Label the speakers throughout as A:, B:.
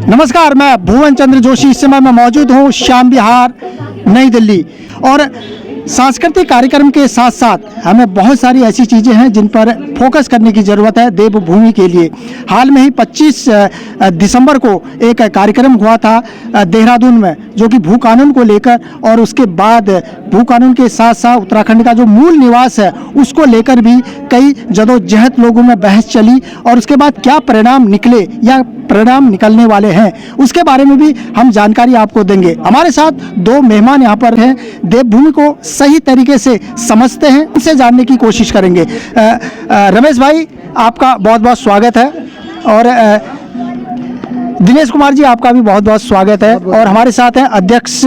A: नमस्कार, मैं भुवन चंद्र जोशी। इस समय मैं मौजूद हूँ श्याम विहार, नई दिल्ली। और सांस्कृतिक कार्यक्रम के साथ साथ हमें बहुत सारी ऐसी चीज़ें हैं जिन पर फोकस करने की ज़रूरत है देवभूमि के लिए। हाल में ही 25 दिसंबर को एक कार्यक्रम हुआ था देहरादून में, जो कि भू कानून को लेकर, और उसके बाद भू कानून के साथ साथ उत्तराखंड का जो मूल निवास है उसको लेकर भी कई जदोजहद लोगों में बहस चली, और उसके बाद क्या परिणाम निकले या परिणाम निकलने वाले हैं उसके बारे में भी हम जानकारी आपको देंगे। हमारे साथ दो मेहमान यहाँ पर हैं, देवभूमि को सही तरीके से समझते हैं, उनसे जानने की कोशिश करेंगे। रमेश भाई, आपका बहुत बहुत स्वागत है, और दिनेश कुमार जी, आपका भी बहुत बहुत स्वागत है। और हमारे साथ हैं अध्यक्ष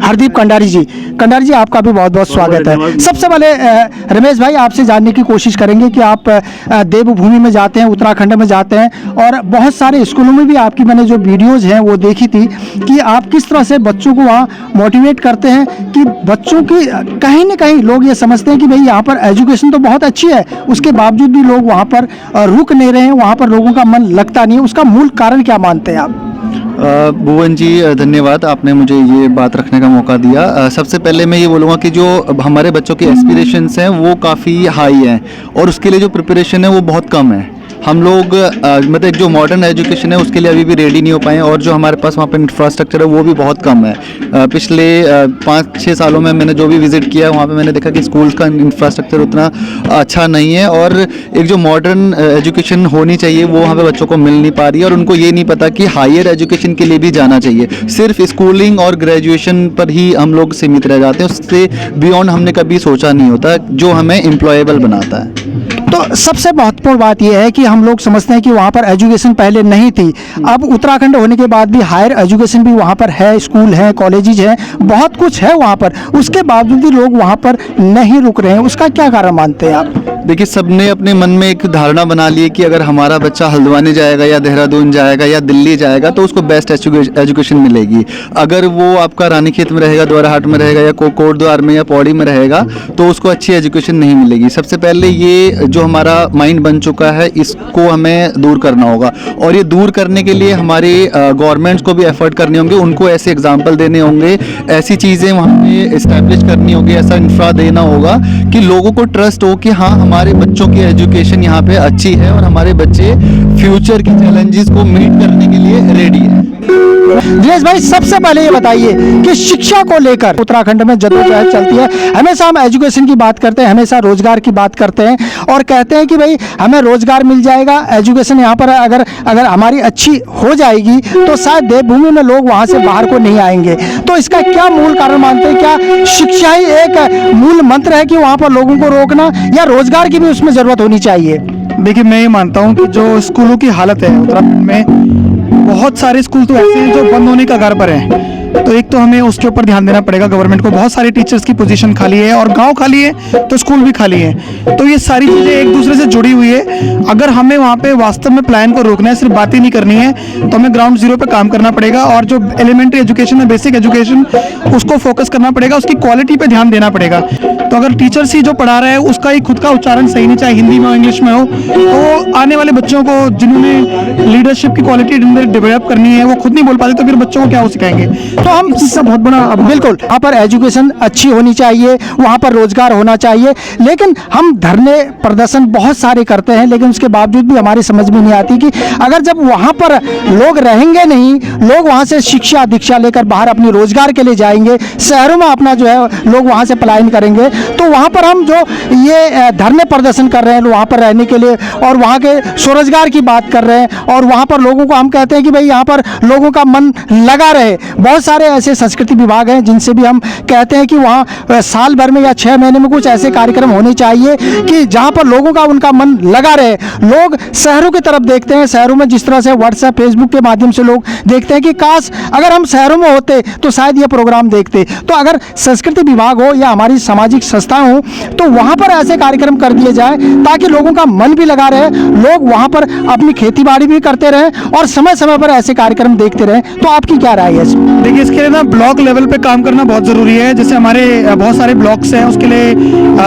A: हरदीप कंडारी जी। कंडारी जी, आपका भी बहुत बहुत स्वागत है। सबसे पहले रमेश भाई, आपसे जानने की कोशिश करेंगे कि आप देवभूमि में जाते हैं, उत्तराखंड में जाते हैं, और बहुत सारे स्कूलों में भी आपकी मैंने जो वीडियोज़ हैं वो देखी थी कि आप किस तरह से बच्चों को वहाँ मोटिवेट करते हैं कि बच्चों की कहीं ना कहीं लोग ये समझते हैं कि भाई यहाँ पर एजुकेशन तो बहुत अच्छी है, उसके बावजूद भी लोग वहाँ पर रुक नहीं रहे हैं, वहाँ पर लोगों का मन लगता नहीं है। उसका मूल कारण क्या मानते हैं आप?
B: भुवन जी, धन्यवाद, आपने मुझे ये बात रखने का मौका दिया। सबसे पहले मैं ये बोलूँगा कि जो हमारे बच्चों के एस्पिरेशंस हैं वो काफ़ी हाई हैं, और उसके लिए जो प्रिपरेशन है वो बहुत कम है। हम लोग मतलब एक जो मॉडर्न एजुकेशन है उसके लिए अभी भी रेडी नहीं हो पाए हैं, और जो हमारे पास वहाँ पे इंफ्रास्ट्रक्चर है वो भी बहुत कम है। पिछले 5-6 सालों में मैंने जो भी विज़िट किया है वहाँ पे मैंने देखा कि स्कूल का इंफ्रास्ट्रक्चर उतना अच्छा नहीं है, और एक जो मॉडर्न एजुकेशन होनी चाहिए वो वहाँ पे बच्चों को मिल नहीं पा रही है, और उनको ये नहीं पता कि हायर एजुकेशन के लिए भी जाना चाहिए। सिर्फ स्कूलिंग और ग्रेजुएशन पर ही हम लोग सीमित रह जाते हैं, उससे बियॉन्ड हमने कभी सोचा नहीं होता जो हमें एम्प्लॉयबल बनाता है।
A: तो सबसे महत्वपूर्ण बात यह है कि हम लोग समझते हैं कि वहाँ पर एजुकेशन पहले नहीं थी, अब उत्तराखंड होने के बाद भी हायर एजुकेशन भी वहाँ पर है, स्कूल हैं, कॉलेजेज हैं, बहुत कुछ है वहाँ पर, उसके बावजूद भी लोग वहाँ पर नहीं रुक रहे हैं। उसका क्या कारण मानते हैं आप?
B: देखिए, सबने अपने मन में एक धारणा बना ली है कि अगर हमारा बच्चा हल्द्वानी जाएगा या देहरादून जाएगा या दिल्ली जाएगा तो उसको बेस्ट एजुकेशन मिलेगी। अगर वो आपका रानीखेत में रहेगा, द्वाराहाट में रहेगा, या कोटद्वार में या पौड़ी में रहेगा तो उसको अच्छी एजुकेशन नहीं मिलेगी। सबसे पहले ये जो हमारा माइंड बन चुका है इसको हमें दूर करना होगा, और ये दूर करने के लिए हमारे गवर्नमेंट्स को भी एफर्ट करने होंगे, उनको ऐसे एग्जाम्पल देने होंगे, ऐसी चीज़ें वहाँ पे इस्टेब्लिश करनी होगी, ऐसा इंफ्रा देना होगा कि लोगों को ट्रस्ट हो कि हाँ, हमारे बच्चों की एजुकेशन यहाँ पे अच्छी है और हमारे बच्चे फ्यूचर के चैलेंजेस को मीट करने के लिए रेडी है।
A: दिनेश भाई, सबसे पहले ये बताइए कि शिक्षा को लेकर उत्तराखंड में जद्दोजहद चलती है। हमेशा हम एजुकेशन की बात करते हैं, हमेशा रोजगार की बात करते हैं, और कहते हैं कि भाई हमें रोजगार मिल जाएगा, एजुकेशन यहाँ पर अगर हमारी अच्छी हो जाएगी तो शायद देवभूमि में लोग वहाँ से बाहर को नहीं आएंगे। तो इसका क्या मूल कारण मानते हैं? क्या शिक्षा ही एक मूल मंत्र है कि वहाँ पर लोगों को रोकना, या रोजगार की भी उसमें ज़रूरत होनी चाहिए?
C: देखिए, मैं ये मानता हूँ कि जो स्कूलों की हालत है उत्तराखंड में, बहुत सारे स्कूल तो ऐसे हैं जो बंद होने का कगार पर हैं। तो एक तो हमें उसके ऊपर ध्यान देना पड़ेगा गवर्नमेंट को। बहुत सारे टीचर्स की पोजीशन खाली है, और गांव खाली है तो स्कूल भी खाली है। तो ये सारी चीज़ें एक दूसरे से जुड़ी हुई है। अगर हमें वहाँ पे वास्तव में प्लान को रोकना है, सिर्फ बात ही नहीं करनी है, तो हमें ग्राउंड जीरो पे काम करना पड़ेगा, और जो एलिमेंट्री एजुकेशन है, बेसिक एजुकेशन, उसको फोकस करना पड़ेगा, उसकी क्वालिटी पर ध्यान देना पड़ेगा। तो अगर टीचर्स ही जो पढ़ा रहा है उसका ही खुद का उच्चारण सही नहीं, चाहे हिंदी में हो, इंग्लिश में हो, तो आने वाले बच्चों को जिन्होंने लीडरशिप की क्वालिटी डेवलप करनी है वो खुद नहीं बोल पाते, तो फिर बच्चों को क्या वो सिखाएंगे?
A: तो हम इसका बहुत बड़ा, बिल्कुल, वहाँ पर एजुकेशन अच्छी होनी चाहिए, वहाँ पर रोजगार होना चाहिए, लेकिन हम धरने प्रदर्शन बहुत सारे करते हैं, लेकिन उसके बावजूद भी हमारी समझ में नहीं आती कि अगर जब वहाँ पर लोग रहेंगे नहीं, लोग वहाँ से शिक्षा दीक्षा लेकर बाहर अपने रोजगार के लिए जाएंगे, शहरों में अपना जो है लोग वहाँ से पलायन करेंगे, तो वहाँ पर हम जो ये धरने प्रदर्शन कर रहे हैं वहाँ पर रहने के लिए, और वहाँ के स्वरोजगार की बात कर रहे हैं, और वहाँ पर लोगों को हम कहते हैं कि भाई यहाँ पर लोगों का मन लगा रहे। बहुत सारे ऐसे संस्कृति विभाग हैं जिनसे भी हम कहते हैं कि वहाँ साल भर में या 6 महीने में कुछ ऐसे कार्यक्रम होने चाहिए कि जहाँ पर लोगों का उनका मन लगा रहे। लोग शहरों की तरफ देखते हैं, शहरों में जिस तरह से व्हाट्सएप फेसबुक के माध्यम से लोग देखते हैं कि काश अगर हम शहरों में होते तो शायद ये प्रोग्राम देखते। तो अगर संस्कृति विभाग हो या हमारी सामाजिक संस्था हो तो वहाँ पर ऐसे कार्यक्रम कर दिए जाए ताकि लोगों का मन भी लगा रहे, लोग वहाँ पर अपनी खेती बाड़ी भी करते रहें और समय समय पर ऐसे कार्यक्रम देखते रहें। तो आपकी क्या राय है?
C: देखिए, देखिए इसके लिए ना ब्लॉक लेवल पे काम करना बहुत ज़रूरी है। जैसे हमारे बहुत सारे ब्लॉक्स हैं, उसके लिए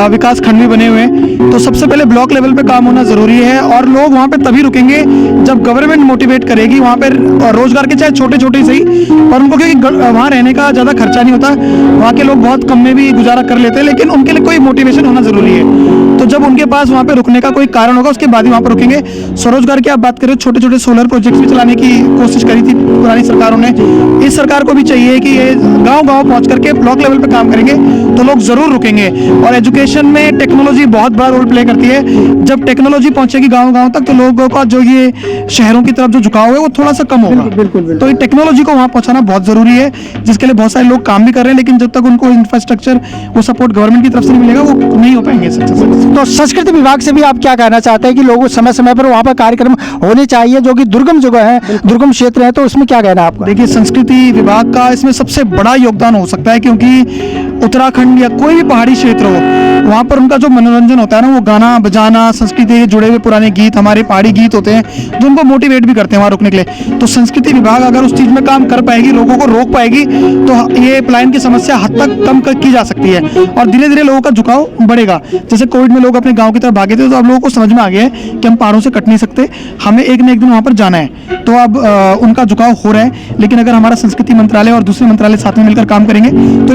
C: विकास खंड भी बने हुए हैं, तो सबसे पहले ब्लॉक लेवल पे काम होना ज़रूरी है। और लोग वहाँ पे तभी रुकेंगे जब गवर्नमेंट मोटिवेट करेगी वहाँ पर रोजगार के, चाहे छोटे छोटे ही सही, पर उनको क्योंकि वहाँ रहने का ज़्यादा खर्चा नहीं होता, वहाँ के लोग बहुत कम में भी गुजारा कर लेते हैं, लेकिन उनके लिए कोई मोटिवेशन होना ज़रूरी है। तो जब उनके पास वहाँ पे रुकने का कोई कारण होगा उसके बाद ही वहाँ पर रुकेंगे। स्वरोजगार की आप बात करें, छोटे छोटे सोलर प्रोजेक्ट्स भी चलाने की कोशिश करी थी पुरानी सरकारों ने। इस सरकार को भी चाहिए कि ये गांव-गांव पहुंच करके ब्लॉक लेवल पे काम करेंगे तो लोग ज़रूर रुकेंगे। और एजुकेशन में टेक्नोलॉजी बहुत बड़ा रोल प्ले करती है। जब टेक्नोलॉजी पहुंचेगी गांव-गांव तक तो लोगों का जो ये शहरों की तरफ जो झुकाव है वो थोड़ा सा कम होगा।
A: बिल्कुल।
C: तो ये टेक्नोलॉजी को वहाँ पहुँचाना बहुत ज़रूरी है, जिसके लिए बहुत सारे लोग काम भी कर रहे हैं, लेकिन जब तक उनको इंफ्रास्ट्रक्चर वो सपोर्ट गवर्नमेंट की तरफ से नहीं मिलेगा वो नहीं हो पाएंगे सक्सेसफुल।
A: तो संस्कृति विभाग से भी आप क्या कहना चाहते हैं कि लोगों समय समय पर वहाँ पर कार्यक्रम होने चाहिए, जो कि दुर्गम जगह है, दुर्गम क्षेत्र है, तो उसमें क्या कहना है आपका?
C: देखिए संस्कृति विभाग का इसमें सबसे बड़ा योगदान हो सकता है, क्योंकि उत्तराखंड या कोई भी पहाड़ी क्षेत्र हो वहाँ पर उनका जो मनोरंजन होता है ना, वो गाना बजाना, संस्कृति से जुड़े हुए पुराने गीत, हमारे पहाड़ी गीत होते हैं जो उनको मोटिवेट भी करते हैं वहाँ रुकने के लिए। तो संस्कृति विभाग अगर उस चीज़ में काम कर पाएगी, लोगों को रोक पाएगी, तो ये पलायन की समस्या हद तक कम की जा सकती है और धीरे धीरे लोगों का झुकाव बढ़ेगा। जैसे कोविड में लोग अपने गाँव की तरफ भागे थे, तो अब लोगों को समझ में आ गया है कि हम पहाड़ों से कट नहीं सकते, हमें एक न एक दिन वहाँ पर जाना है। तो अब उनका झुकाव हो रहा है, लेकिन अगर हमारा संस्कृति मंत्रालय और दूसरे मंत्रालय साथ में मिलकर काम करेंगे तो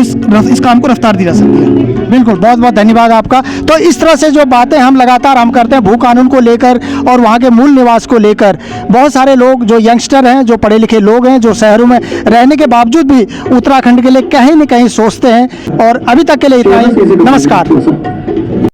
C: इस काम को रफ्तार दी जा सकती है।
A: बिल्कुल, बहुत बहुत धन्यवाद आपका। तो इस तरह से जो बातें हम लगातार करते हैं भू कानून को लेकर और वहाँ के मूल निवास को लेकर, बहुत सारे लोग जो यंगस्टर हैं, जो पढ़े लिखे लोग हैं, जो शहरों में रहने के बावजूद भी उत्तराखंड के लिए कहीं न कहीं सोचते हैं। और अभी तक के लिए इतना ही। नमस्कार।